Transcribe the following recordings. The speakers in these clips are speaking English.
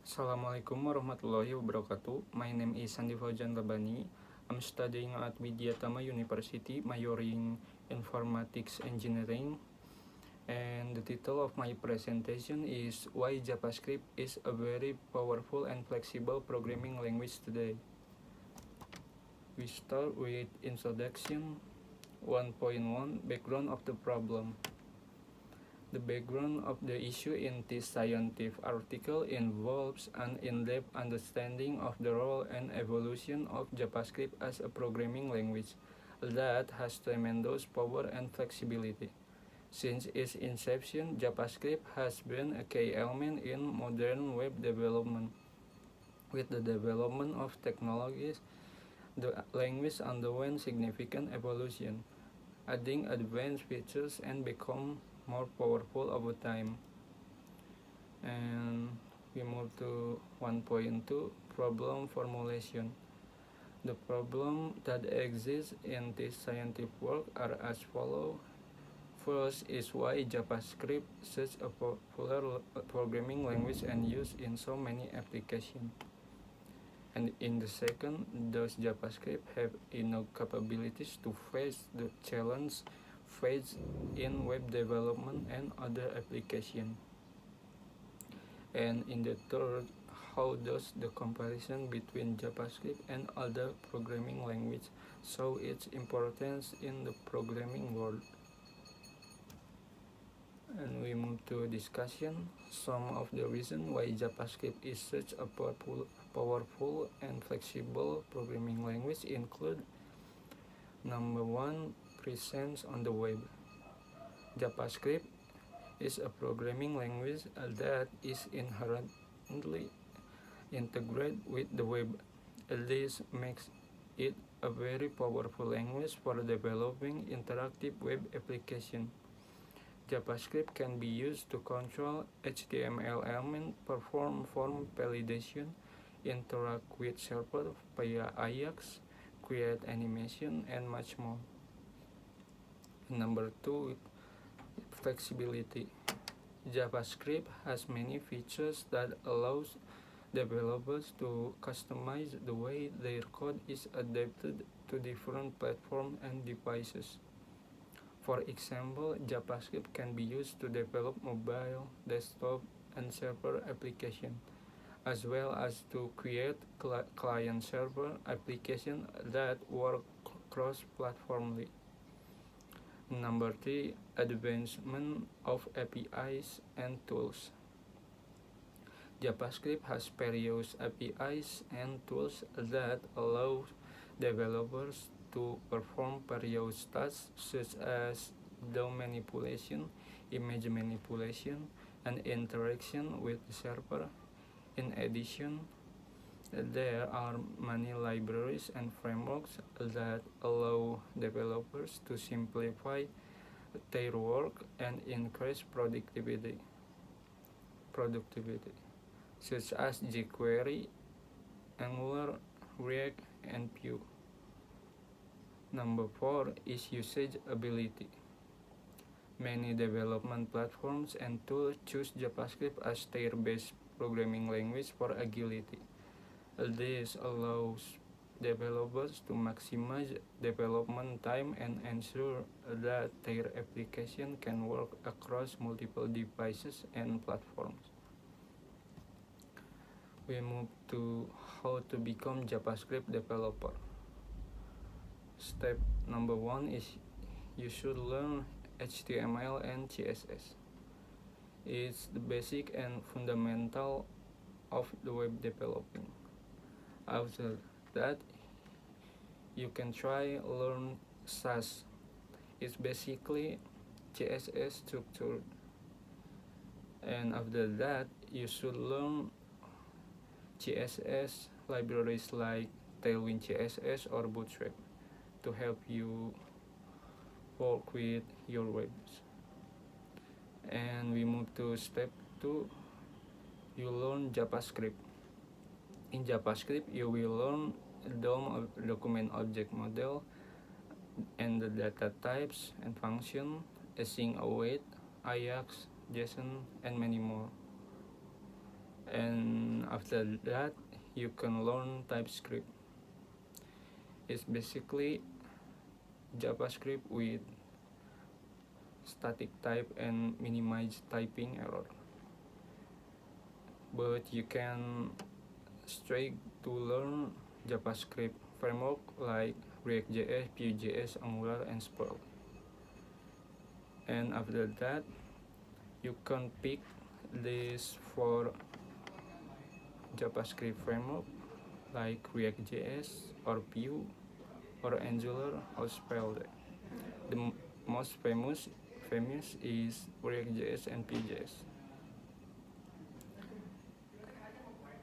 Assalamualaikum warahmatullahi wabarakatuh. My name is Sandi Faujan Labani. I'm studying at Widyatama University, majoring Informatics Engineering. And the title of my presentation is Why JavaScript is a very powerful and flexible programming language today. We start with introduction 1.1 Background of the problem. The background of the issue in this scientific article involves an in-depth understanding of the role and evolution of JavaScript as a programming language that has tremendous power and flexibility. Since its inception, JavaScript has been a key element in modern web development. With the development of technologies, the language underwent significant evolution, adding advanced features and become more powerful over time. And we move to 1.2 problem formulation. The problem that exists in this scientific work are as follows. First is why JavaScript such a popular programming language and used in so many applications. And in the second, does JavaScript have enough capabilities to face the challenge faced in web development and other applications? And in the third, how does the comparison between JavaScript and other programming languages show its importance in the programming world? And we move to discussion. Some of the reasons why JavaScript is such a powerful and flexible programming language include: number one, presence on the web. JavaScript is a programming language that is inherently integrated with the web. This makes it a very powerful language for developing interactive web applications. JavaScript can be used to control HTML elements, perform form validation, interact with server via Ajax, create animation, and much more. Number two, flexibility. JavaScript has many features that allows developers to customize the way their code is adapted to different platforms and devices. For example, JavaScript can be used to develop mobile, desktop, and server applications, as well as to create client-server applications that work cross-platformly. Number three, advancement of APIs and tools. JavaScript has various APIs and tools that allow developers to perform various tasks such as DOM manipulation, image manipulation, and interaction with the server. In addition, there are many libraries and frameworks that allow developers to simplify their work and increase productivity such as jQuery, Angular, React, and Vue. Number four is usage ability. Many development platforms and tools choose JavaScript as their base programming language for agility. This allows developers to maximize development time and ensure that their application can work across multiple devices and platforms. We move to how to become JavaScript developer. Step number one is you should learn HTML and CSS. It's the basic and fundamental of the web developing. After that, you can try learn Sass. It's basically CSS structure. And after that, you should learn CSS libraries like Tailwind CSS or Bootstrap to help you work with your webs. And we move to step 2. You learn JavaScript. In JavaScript, you will learn DOM, document object model, and the data types and function, async await, Ajax, JSON, and many more. And after that, you can learn TypeScript. It's basically JavaScript with static type and minimize typing error. But you can straight to learn JavaScript framework like React.js, Vue.js, Angular, and Svelte. And after that, you can pick this for JavaScript framework like React.js or Vue or Angular or Svelte. The most famous is React.js and Vue.js.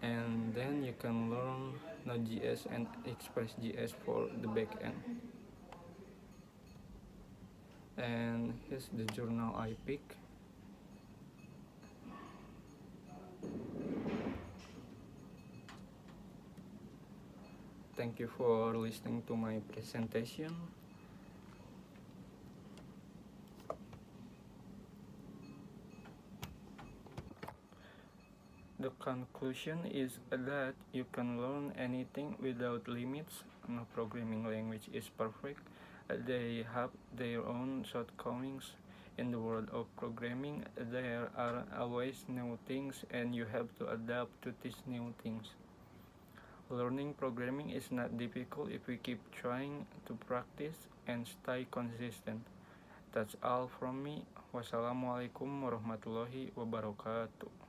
And then you can learn Node.js and Express.js for the backend. And here's the journal I pick. Thank you for listening to my presentation. The conclusion is that you can learn anything without limits. No programming language is perfect. They have their own shortcomings. In the world of programming, there are always new things and you have to adapt to these new things. Learning programming is not difficult if we keep trying to practice and stay consistent. That's all from me. Wassalamualaikum warahmatullahi wabarakatuh.